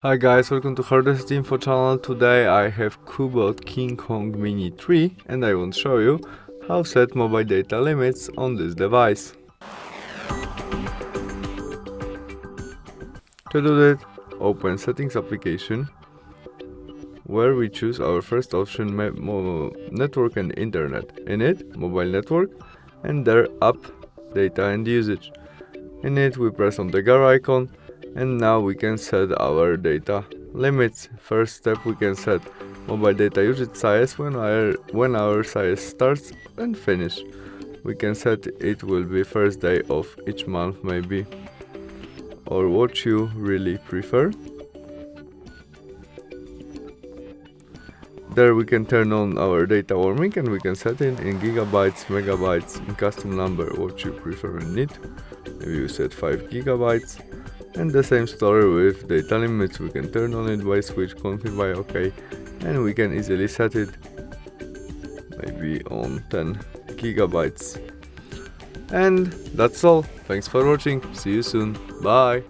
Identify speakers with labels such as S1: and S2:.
S1: Hi guys, welcome to Hardest Info channel. Today I have CUBOT KingKong Mini 3 and I want to show you how set mobile data limits on this device. To do that, open Settings application, where we choose our first option, Network and Internet. In it, Mobile Network, and there App, Data and Usage. In it, we press on the gear icon, and now we can set our data limits. First step, we can set mobile data usage size when our size starts and finish. We can set it will be first day of each month maybe, or what you really prefer. There we can turn on our data warming and we can set it in gigabytes, megabytes, in custom number, what you prefer and need. Maybe you set 5 gigabytes. And the same story with data limits, we can turn on it by switch, config by OK, and we can easily set it maybe on 10 gigabytes. And that's all. Thanks for watching. See you soon. Bye.